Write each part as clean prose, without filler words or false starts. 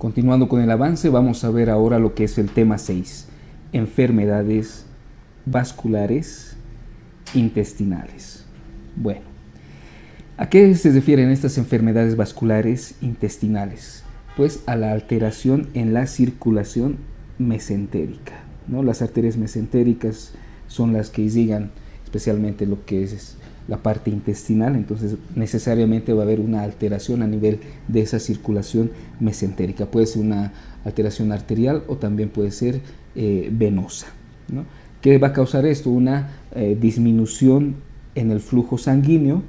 Continuando con el avance, vamos a ver ahora lo que es el tema 6, enfermedades vasculares intestinales. Bueno, ¿a qué se refieren estas enfermedades vasculares intestinales? Pues a la alteración en la circulación mesentérica, ¿no? Las arterias mesentéricas son las que irrigan especialmente lo que es la parte intestinal, entonces necesariamente va a haber una alteración a nivel de esa circulación mesentérica. Puede ser una alteración arterial o también puede ser venosa, ¿no? ¿Qué va a causar esto? Una disminución en el flujo sanguíneo,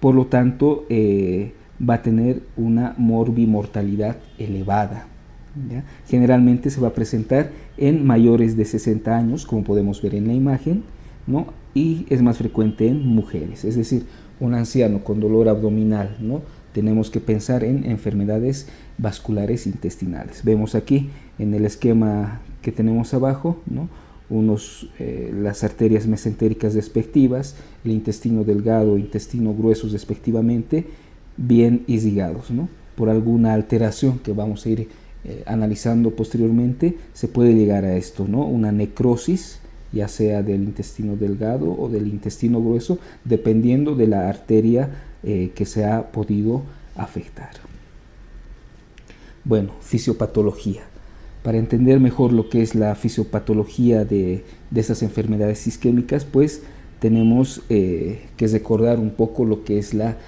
por lo tanto va a tener una morbimortalidad elevada, ¿ya? Generalmente se va a presentar en mayores de 60 años, como podemos ver en la imagen, ¿no? Y es más frecuente en mujeres, es decir, un anciano con dolor abdominal, ¿no? Tenemos que pensar en enfermedades vasculares intestinales. Vemos aquí en el esquema que tenemos abajo, ¿no? Las arterias mesentéricas respectivas, el intestino delgado e intestino grueso respectivamente, bien irrigados, ¿no? Por alguna alteración que vamos a ir analizando posteriormente, se puede llegar a esto, ¿no? Una necrosis, ya sea del intestino delgado o del intestino grueso, dependiendo de la arteria que se ha podido afectar. Bueno, fisiopatología. Para entender mejor lo que es la fisiopatología de estas enfermedades isquémicas, pues tenemos que recordar un poco lo que es la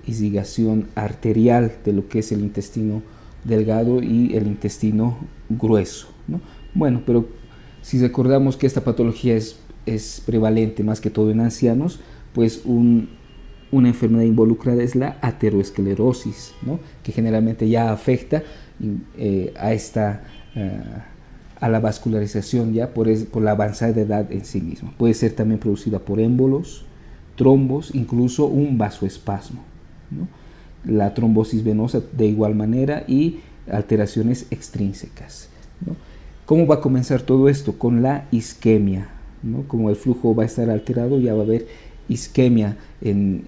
irrigación arterial de lo que es el intestino delgado y el intestino grueso, ¿no? Bueno, pero si recordamos que esta patología es prevalente más que todo en ancianos, pues una enfermedad involucrada es la ateroesclerosis, ¿no? Que generalmente ya afecta a la vascularización ya por la avanzada edad en sí misma. Puede ser también producida por émbolos, trombos, incluso un vasoespasmo, ¿no? La trombosis venosa de igual manera y alteraciones extrínsecas, ¿no? ¿Cómo va a comenzar todo esto? Con la isquemia, ¿no? Como el flujo va a estar alterado, ya va a haber isquemia en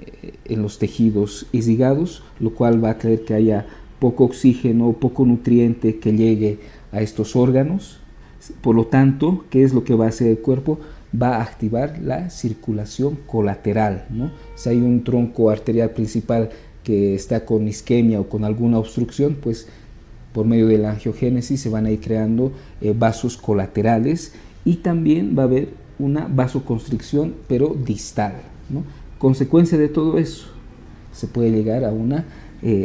los tejidos irrigados, lo cual va a traer que haya poco oxígeno, poco nutriente que llegue a estos órganos. Por lo tanto, ¿qué es lo que va a hacer el cuerpo? Va a activar la circulación colateral, ¿no? Si hay un tronco arterial principal que está con isquemia o con alguna obstrucción, pues por medio de la angiogénesis se van a ir creando vasos colaterales y también va a haber una vasoconstricción pero distal, ¿no? Consecuencia de todo eso, se puede llegar a una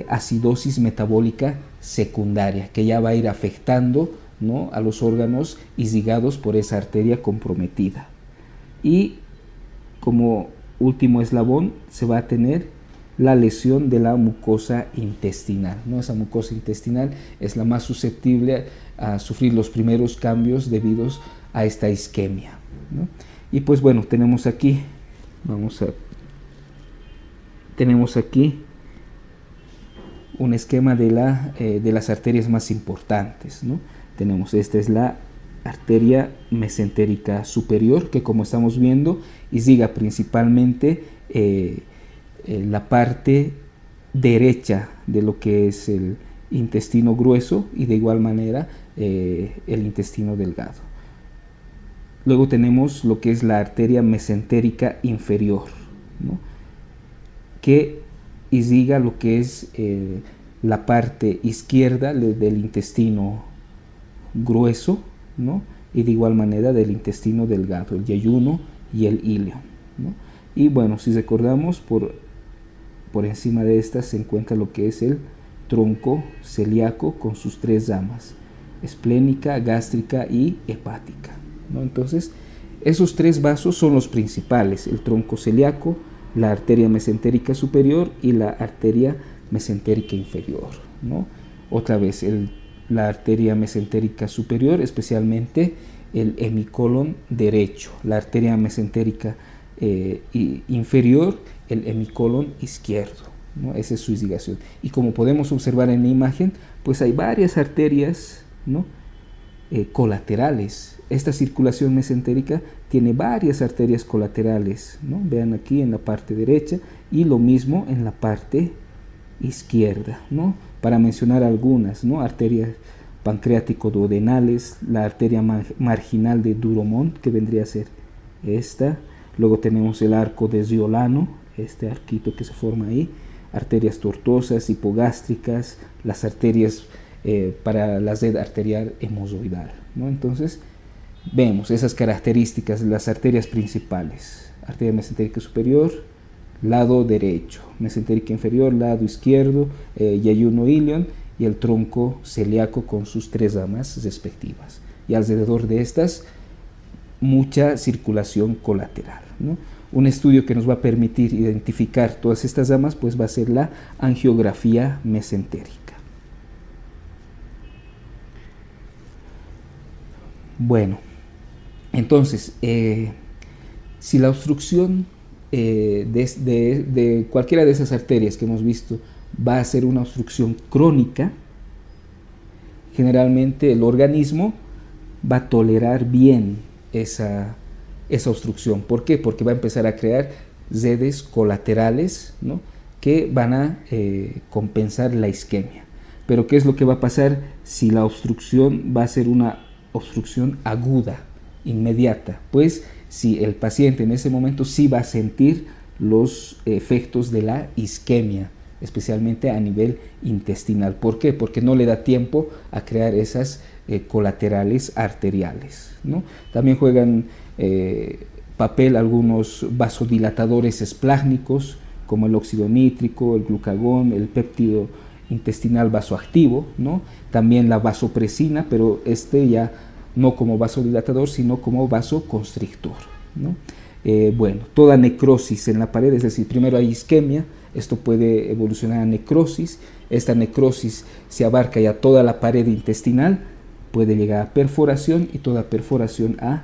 acidosis metabólica secundaria que ya va a ir afectando, ¿no?, a los órganos irrigados por esa arteria comprometida. Y como último eslabón se va a tener la lesión de la mucosa intestinal, ¿no? Esa mucosa intestinal es la más susceptible a sufrir los primeros cambios debidos a esta isquemia, ¿no? Y pues bueno, tenemos aquí un esquema de las arterias más importantes, ¿no? Esta es la arteria mesentérica superior, que como estamos viendo irriga principalmente la parte derecha de lo que es el intestino grueso y de igual manera el intestino delgado. Luego tenemos lo que es la arteria mesentérica inferior, ¿no?, que irriga lo que es la parte izquierda del intestino grueso, ¿no?, y de igual manera del intestino delgado, el yeyuno y el íleon, ¿no? Y bueno, si recordamos, por encima de estas se encuentra lo que es el tronco celíaco con sus tres ramas, esplénica, gástrica y hepática, ¿no? Entonces, esos tres vasos son los principales: el tronco celíaco, la arteria mesentérica superior y la arteria mesentérica inferior, ¿no? Otra vez, la arteria mesentérica superior, especialmente el hemicolon derecho, la arteria mesentérica inferior, el hemicolon izquierdo, ¿no? Esa es su irrigación. Y como podemos observar en la imagen, pues hay varias arterias, ¿no?, colaterales. Esta circulación mesentérica tiene varias arterias colaterales, ¿no? Vean aquí en la parte derecha y lo mismo en la parte izquierda, ¿no? para mencionar algunas, ¿no? Arterias pancreático-duodenales, la arteria marginal de Duromont, que vendría a ser esta. Luego tenemos el arco de Ziolano, este arquito que se forma ahí, arterias tortuosas, hipogástricas, las arterias para la sed arterial hemozoidal, ¿no? Entonces, vemos esas características de las arterias principales: arteria mesentérica superior, lado derecho; mesentérica inferior, lado izquierdo, yayuno ilion, y el tronco celíaco con sus 3 ramas respectivas. Y alrededor de estas, mucha circulación colateral, ¿no? Un estudio que nos va a permitir identificar todas estas ramas, pues va a ser la angiografía mesentérica. Bueno, entonces, si la obstrucción de cualquiera de esas arterias que hemos visto va a ser una obstrucción crónica, generalmente el organismo va a tolerar bien esa obstrucción. ¿Por qué? Porque va a empezar a crear redes colaterales, ¿no?, que van a compensar la isquemia. Pero ¿qué es lo que va a pasar si la obstrucción va a ser una obstrucción aguda, inmediata? Pues si el paciente en ese momento sí va a sentir los efectos de la isquemia, especialmente a nivel intestinal. ¿Por qué? Porque no le da tiempo a crear esas colaterales arteriales, ¿no? También juegan papel algunos vasodilatadores esplágnicos, como el óxido nítrico, el glucagón, el péptido intestinal vasoactivo, ¿no? También la vasopresina, pero ya no como vasodilatador, sino como vasoconstrictor, ¿no? Bueno, toda necrosis en la pared, es decir, primero hay isquemia, esto puede evolucionar a necrosis. Esta necrosis se abarca ya toda la pared intestinal, puede llegar a perforación, y toda perforación a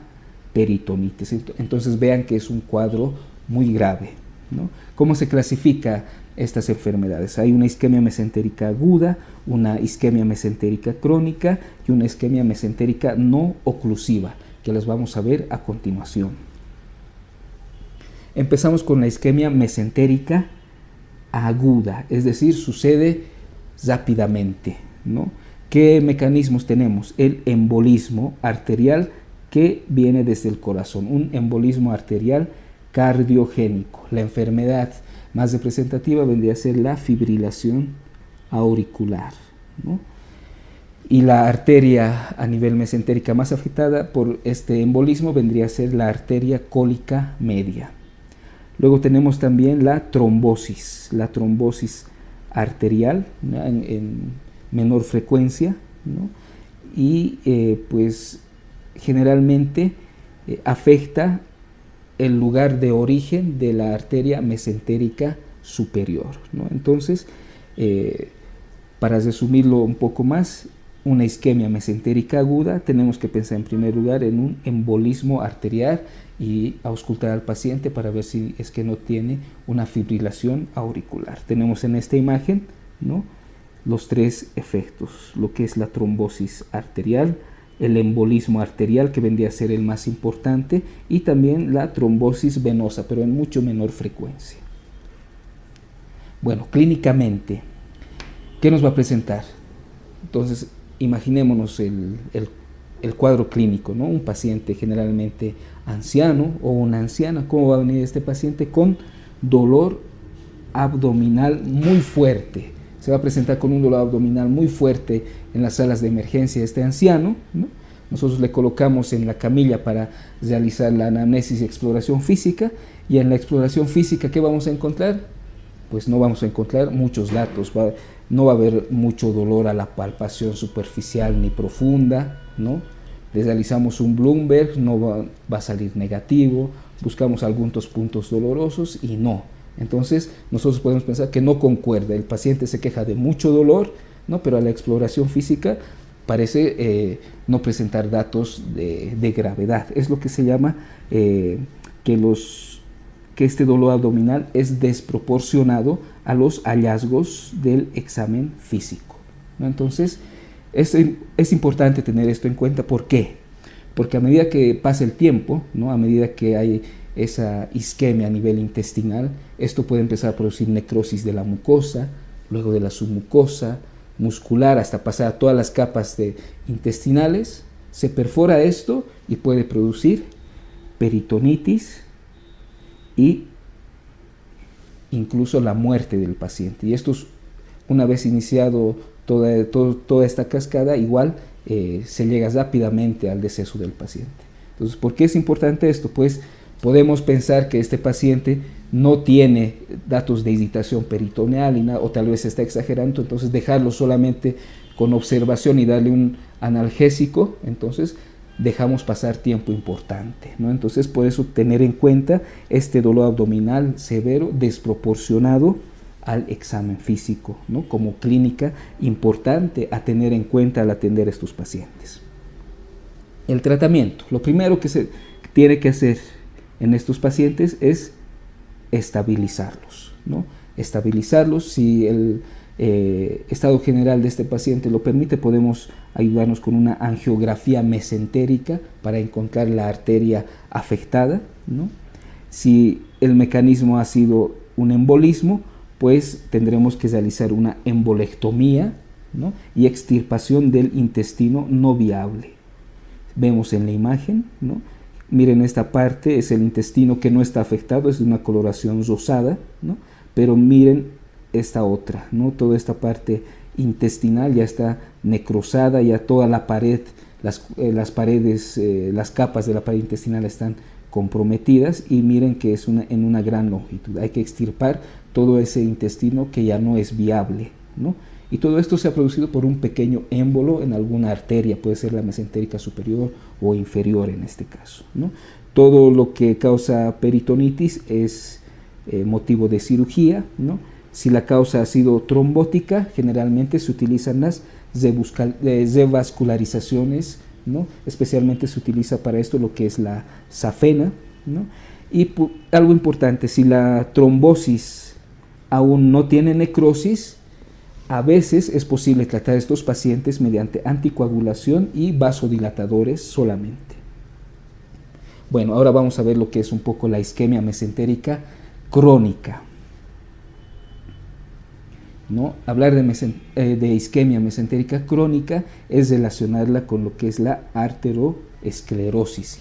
peritonitis. Entonces vean que es un cuadro muy grave, ¿no? ¿Cómo se clasifica estas enfermedades? Hay una isquemia mesentérica aguda, una isquemia mesentérica crónica y una isquemia mesentérica no oclusiva, que las vamos a ver a continuación. Empezamos con la isquemia mesentérica aguda, es decir, sucede rápidamente, ¿no? ¿Qué mecanismos tenemos? El embolismo arterial que viene desde el corazón, un embolismo arterial cardiogénico. La enfermedad más representativa vendría a ser la fibrilación auricular, ¿no? Y la arteria a nivel mesentérica más afectada por este embolismo vendría a ser la arteria cólica media. Luego tenemos también la trombosis arterial, ¿no?, en menor frecuencia, ¿no? Y pues generalmente afecta el lugar de origen de la arteria mesentérica superior, ¿no? Entonces, para resumirlo un poco más, una isquemia mesentérica aguda, tenemos que pensar en primer lugar en un embolismo arterial y auscultar al paciente para ver si es que no tiene una fibrilación auricular. Tenemos en esta imagen, ¿no?, los 3 efectos, lo que es la trombosis arterial, el embolismo arterial, que vendría a ser el más importante, y también la trombosis venosa, pero en mucho menor frecuencia. Bueno, clínicamente, ¿qué nos va a presentar? Entonces, imaginémonos el cuadro clínico, ¿no? Un paciente generalmente anciano o una anciana. ¿Cómo va a venir este paciente? Con dolor abdominal muy fuerte. Se va a presentar con un dolor abdominal muy fuerte en las salas de emergencia de este anciano, ¿no? Nosotros le colocamos en la camilla para realizar la anamnesis y exploración física, y en la exploración física, ¿qué vamos a encontrar? Pues no vamos a encontrar muchos datos, no va a haber mucho dolor a la palpación superficial ni profunda, ¿no? Le realizamos un Bloomberg, no va a salir negativo, buscamos algunos puntos dolorosos y no. Entonces nosotros podemos pensar que no concuerda, el paciente se queja de mucho dolor, ¿no?, pero a la exploración física parece no presentar datos de gravedad. Es lo que se llama que este dolor abdominal es desproporcionado a los hallazgos del examen físico, ¿no? Entonces es importante tener esto en cuenta. ¿Por qué? Porque a medida que pasa el tiempo, ¿no?, a medida que hay esa isquemia a nivel intestinal, esto puede empezar a producir necrosis de la mucosa, luego de la submucosa, muscular hasta pasar a todas las capas intestinales, se perfora esto y puede producir peritonitis y incluso la muerte del paciente. Y esto, una vez iniciado toda esta cascada, igual se llega rápidamente al deceso del paciente. Entonces, ¿por qué es importante esto? Pues podemos pensar que este paciente no tiene datos de irritación peritoneal o tal vez está exagerando, entonces dejarlo solamente con observación y darle un analgésico, entonces dejamos pasar tiempo importante, ¿no? Entonces, por eso tener en cuenta este dolor abdominal severo desproporcionado al examen físico, ¿no? Como clínica importante a tener en cuenta al atender a estos pacientes. El tratamiento, lo primero que se tiene que hacer en estos pacientes es estabilizarlos, ¿no? Estabilizarlos. Si el estado general de este paciente lo permite, podemos ayudarnos con una angiografía mesentérica para encontrar la arteria afectada, ¿no? Si el mecanismo ha sido un embolismo, pues tendremos que realizar una embolectomía, ¿no? Y extirpación del intestino no viable. Vemos en la imagen, ¿no? Miren, esta parte es el intestino que no está afectado, es de una coloración rosada, ¿no? Pero miren esta otra, ¿no? Toda esta parte intestinal ya está necrosada, ya toda la pared, las paredes, las capas de la pared intestinal están comprometidas, y miren que es en una gran longitud. Hay que extirpar todo ese intestino que ya no es viable, ¿no? Y todo esto se ha producido por un pequeño émbolo en alguna arteria, puede ser la mesentérica superior o inferior en este caso, ¿no? Todo lo que causa peritonitis es motivo de cirugía, ¿no? Si la causa ha sido trombótica, generalmente se utilizan las revascularizaciones, ¿no? Especialmente se utiliza para esto lo que es la safena, ¿no? Y algo importante, si la trombosis aún no tiene necrosis, a veces es posible tratar a estos pacientes mediante anticoagulación y vasodilatadores solamente. Bueno, ahora vamos a ver lo que es un poco la isquemia mesentérica crónica, ¿no? Hablar de isquemia mesentérica crónica es relacionarla con lo que es la arteriosclerosis.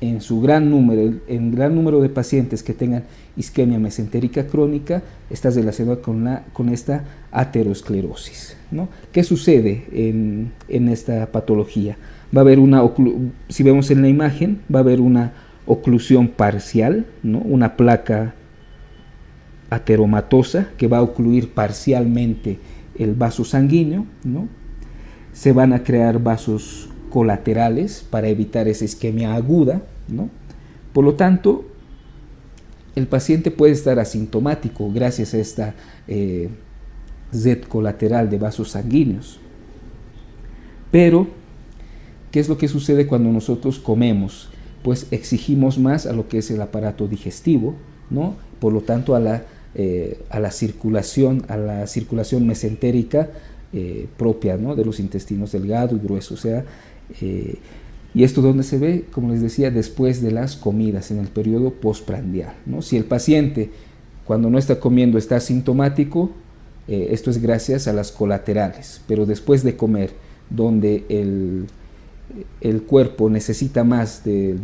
En gran número de pacientes que tengan isquemia mesentérica crónica está relacionada con esta aterosclerosis, ¿no? ¿Qué sucede en esta patología? Va a haber si vemos en la imagen, va a haber una oclusión parcial, ¿no? Una placa ateromatosa que va a ocluir parcialmente el vaso sanguíneo, ¿no? Se van a crear vasos colaterales para evitar esa isquemia aguda, ¿no? Por lo tanto, el paciente puede estar asintomático gracias a esta red colateral de vasos sanguíneos. Pero, ¿qué es lo que sucede cuando nosotros comemos? Pues exigimos más a lo que es el aparato digestivo, ¿no? Por lo tanto, a la circulación mesentérica propia, ¿no? De los intestinos delgado y grueso. O sea, y esto donde se ve, como les decía, después de las comidas, en el periodo postprandial, ¿no? Si el paciente cuando no está comiendo está asintomático, esto es gracias a las colaterales, pero después de comer, donde el cuerpo necesita más de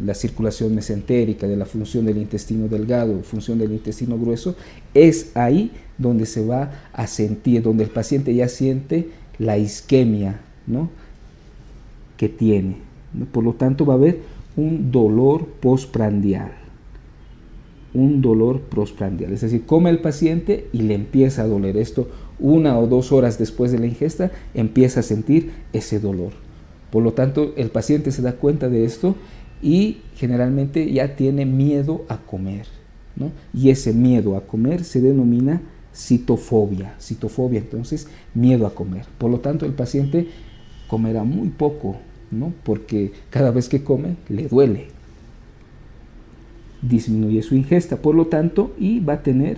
la circulación mesentérica, de la función del intestino delgado, función del intestino grueso, es ahí donde se va a sentir, donde el paciente ya siente la isquemia, ¿no? Que tiene, ¿no? Por lo tanto, va a haber un dolor postprandial. Es decir, come el paciente y le empieza a doler. Esto 1 o 2 horas después de la ingesta empieza a sentir ese dolor. Por lo tanto, el paciente se da cuenta de esto y generalmente ya tiene miedo a comer, ¿no? Y ese miedo a comer se denomina citofobia. Citofobia, entonces, miedo a comer. Por lo tanto, el paciente comerá muy poco, ¿no? Porque cada vez que come le duele. Disminuye su ingesta, por lo tanto, y va a tener,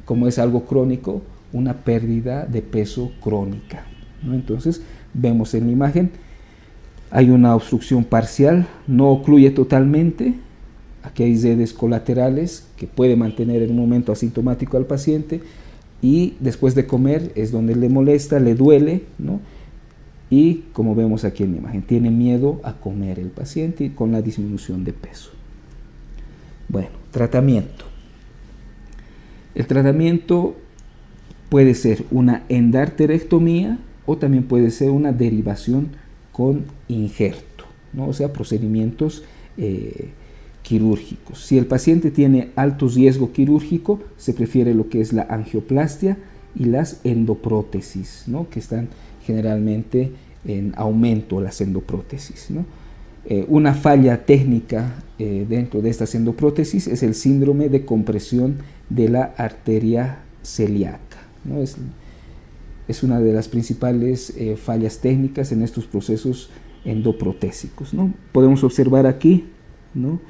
como es algo crónico, una pérdida de peso crónica, ¿no? Entonces, vemos en la imagen, hay una obstrucción parcial, no ocluye totalmente. Aquí hay redes colaterales que puede mantener en un momento asintomático al paciente, y después de comer es donde le molesta, le duele, ¿no? Y como vemos aquí en la imagen, tiene miedo a comer el paciente con la disminución de peso. Bueno, tratamiento. El tratamiento puede ser una endarterectomía o también puede ser una derivación con injerto, ¿no? O sea, procedimientos quirúrgicos. Si el paciente tiene alto riesgo quirúrgico, se prefiere lo que es la angioplastia y las endoprótesis, ¿no? Que están generalmente en aumento las endoprótesis, ¿no? Una falla técnica dentro de estas endoprótesis es el síndrome de compresión de la arteria celíaca, ¿no? Es una de las principales fallas técnicas en estos procesos endoprotésicos, ¿no? Podemos observar aquí, ¿no?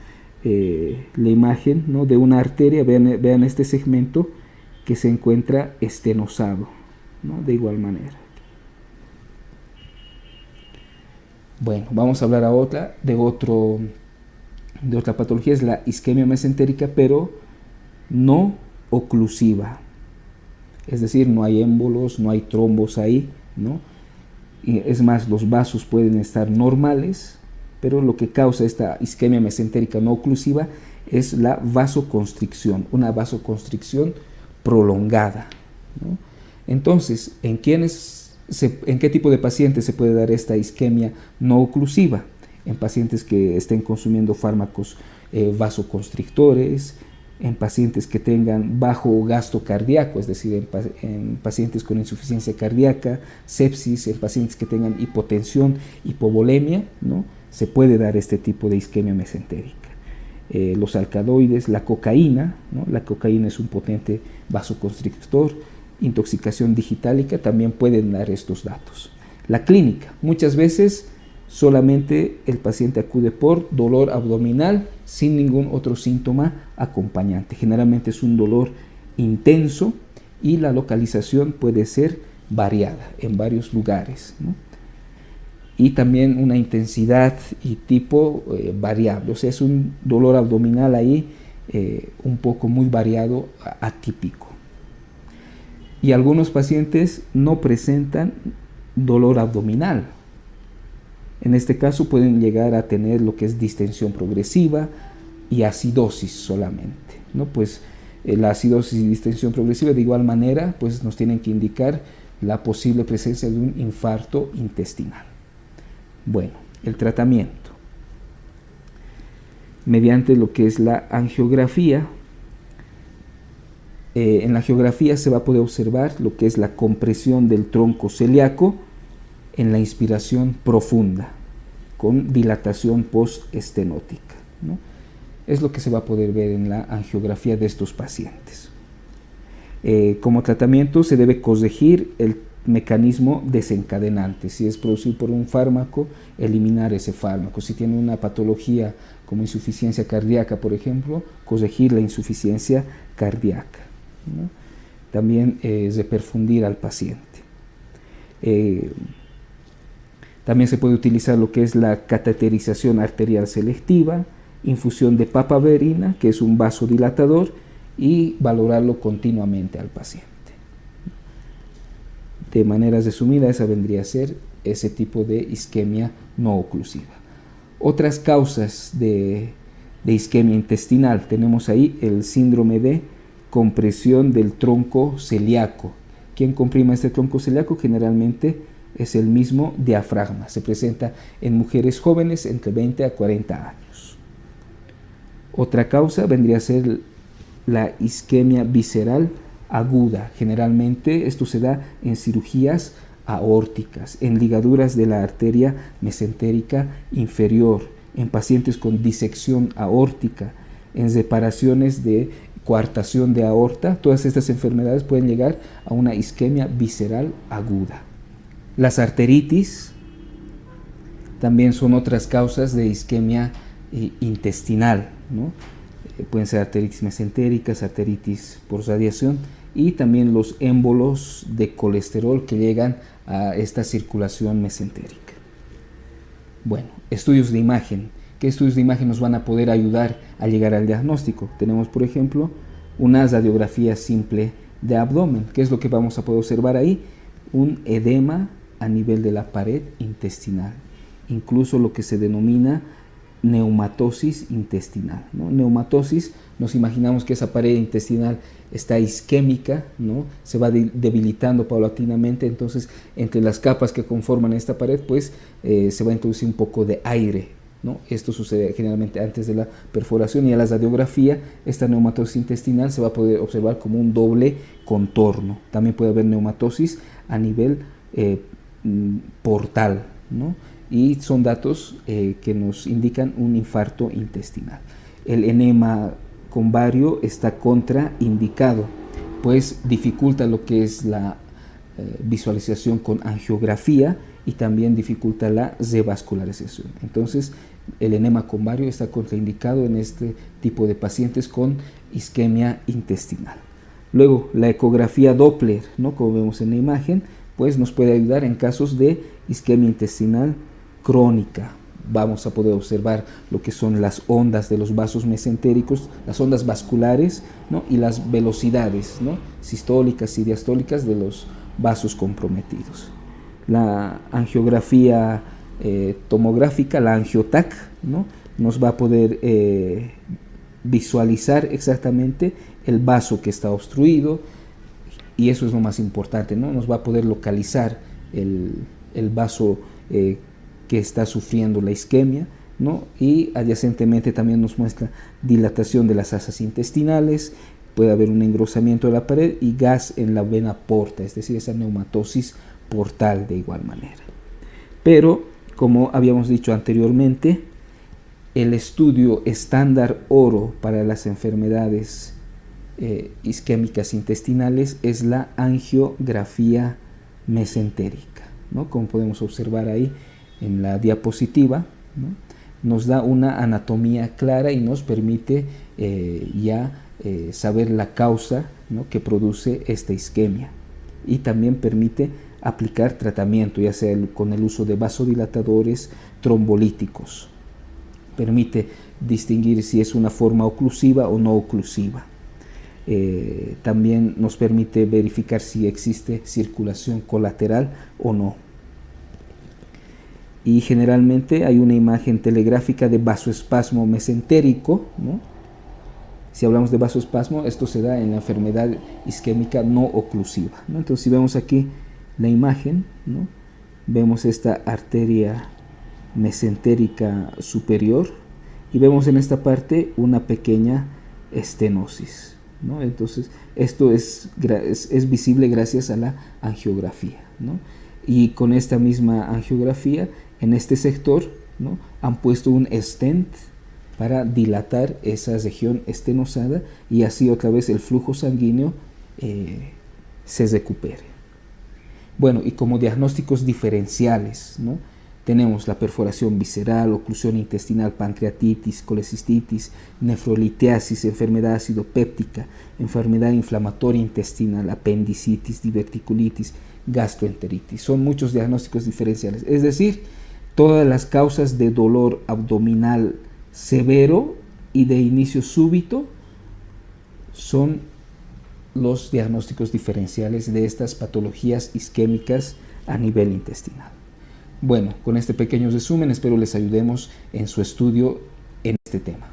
La imagen, ¿no? De una arteria. Vean este segmento que se encuentra estenosado, ¿no? De igual manera. Bueno, vamos a hablar ahora de otra patología, es la isquemia mesentérica, pero no oclusiva. Es decir, no hay émbolos, no hay trombos ahí, ¿no? Y es más, los vasos pueden estar normales, pero lo que causa esta isquemia mesentérica no oclusiva es la vasoconstricción, una vasoconstricción prolongada, ¿no? Entonces, ¿en qué tipo de pacientes se puede dar esta isquemia no oclusiva? En pacientes que estén consumiendo fármacos vasoconstrictores, en pacientes que tengan bajo gasto cardíaco, es decir, en pacientes con insuficiencia cardíaca, sepsis, en pacientes que tengan hipotensión, hipovolemia, ¿no? Se puede dar este tipo de isquemia mesentérica. Los alcaloides, la cocaína, ¿no? La cocaína es un potente vasoconstrictor, intoxicación digitálica también pueden dar estos datos. La clínica, muchas veces solamente el paciente acude por dolor abdominal sin ningún otro síntoma acompañante. Generalmente es un dolor intenso y la localización puede ser variada en varios lugares, ¿no? Y también una intensidad y tipo variable, o sea, es un dolor abdominal ahí un poco muy variado, atípico. Y algunos pacientes no presentan dolor abdominal. En este caso pueden llegar a tener lo que es distensión progresiva y acidosis solamente, ¿no? Pues la acidosis y distensión progresiva de igual manera pues nos tienen que indicar la posible presencia de un infarto intestinal. Bueno, el tratamiento. Mediante lo que es la angiografía, en la angiografía se va a poder observar lo que es la compresión del tronco celíaco en la inspiración profunda, con dilatación postestenótica, ¿no? Es lo que se va a poder ver en la angiografía de estos pacientes. Como tratamiento se debe corregir el mecanismo desencadenante. Si es producido por un fármaco, eliminar ese fármaco. Si tiene una patología como insuficiencia cardíaca, por ejemplo, corregir la insuficiencia cardíaca, ¿no? También reperfundir al paciente. También se puede utilizar lo que es la cateterización arterial selectiva, infusión de papaverina, que es un vasodilatador, y valorarlo continuamente al paciente. De manera resumida, esa vendría a ser ese tipo de isquemia no oclusiva. Otras causas de isquemia intestinal, tenemos ahí el síndrome de compresión del tronco celíaco. ¿Quién comprime este tronco celíaco? Generalmente es el mismo diafragma. Se presenta en mujeres jóvenes entre 20 a 40 años. Otra causa vendría a ser la isquemia visceral aguda. Generalmente esto se da en cirugías aórticas, en ligaduras de la arteria mesentérica inferior, en pacientes con disección aórtica, en separaciones de coartación de aorta. Todas estas enfermedades pueden llegar a una isquemia visceral aguda. Las arteritis también son otras causas de isquemia intestinal, ¿no? Pueden ser arteritis mesentéricas, arteritis por radiación, y también los émbolos de colesterol que llegan a esta circulación mesentérica. Bueno, estudios de imagen. ¿Qué estudios de imagen nos van a poder ayudar a llegar al diagnóstico? Tenemos, por ejemplo, una radiografía simple de abdomen. ¿Qué es lo que vamos a poder observar ahí? Un edema a nivel de la pared intestinal, incluso lo que se denomina neumatosis intestinal, ¿no? Neumatosis, nos imaginamos que esa pared intestinal está isquémica, ¿no? Se va debilitando paulatinamente, entonces entre las capas que conforman esta pared pues se va a introducir un poco de aire, ¿no? Esto sucede generalmente antes de la perforación, y a la radiografía esta neumatosis intestinal se va a poder observar como un doble contorno. También puede haber neumatosis a nivel portal, ¿no? Y son datos que nos indican un infarto intestinal. El enema convario está contraindicado, pues dificulta lo que es la visualización con angiografía y también dificulta la revascularización. Entonces, el enema convario está contraindicado en este tipo de pacientes con isquemia intestinal. Luego, la ecografía Doppler, ¿no? Como vemos en la imagen, pues nos puede ayudar en casos de isquemia intestinal crónica. Vamos a poder observar lo que son las ondas de los vasos mesentéricos, las ondas vasculares, ¿no? Y las velocidades, ¿no? Sistólicas y diastólicas de los vasos comprometidos. La angiografía tomográfica, la angiotac, ¿no? Nos va a poder visualizar exactamente el vaso que está obstruido, y eso es lo más importante, ¿no? Nos va a poder localizar el vaso que está sufriendo la isquemia, ¿no? Y adyacentemente también nos muestra dilatación de las asas intestinales, puede haber un engrosamiento de la pared y gas en la vena porta, es decir, esa neumatosis portal de igual manera. Pero, como habíamos dicho anteriormente, el estudio estándar oro para las enfermedades isquémicas intestinales es la angiografía mesentérica, ¿no? Como podemos observar ahí en la diapositiva, ¿no? Nos da una anatomía clara y nos permite saber la causa, ¿no? Que produce esta isquemia, y también permite aplicar tratamiento, ya sea con el uso de vasodilatadores trombolíticos. Permite distinguir si es una forma oclusiva o no oclusiva. También nos permite verificar si existe circulación colateral o no. Y generalmente hay una imagen telegráfica de vasoespasmo mesentérico, ¿no? Si hablamos de vasoespasmo, esto se da en la enfermedad isquémica no oclusiva, ¿no? Entonces, si vemos aquí la imagen, ¿no? Vemos esta arteria mesentérica superior y vemos en esta parte una pequeña estenosis, ¿no? Entonces, esto es visible gracias a la angiografía, ¿no? Y con esta misma angiografía, en este sector, ¿no? Han puesto un stent para dilatar esa región estenosada y así otra vez el flujo sanguíneo se recupere. Bueno, y como diagnósticos diferenciales, ¿no? Tenemos la perforación visceral, oclusión intestinal, pancreatitis, colecistitis, nefrolitiasis, enfermedad ácido péptica, enfermedad inflamatoria intestinal, apendicitis, diverticulitis, gastroenteritis. Son muchos diagnósticos diferenciales, es decir, todas las causas de dolor abdominal severo y de inicio súbito son los diagnósticos diferenciales de estas patologías isquémicas a nivel intestinal. Bueno, con este pequeño resumen espero les ayudemos en su estudio en este tema.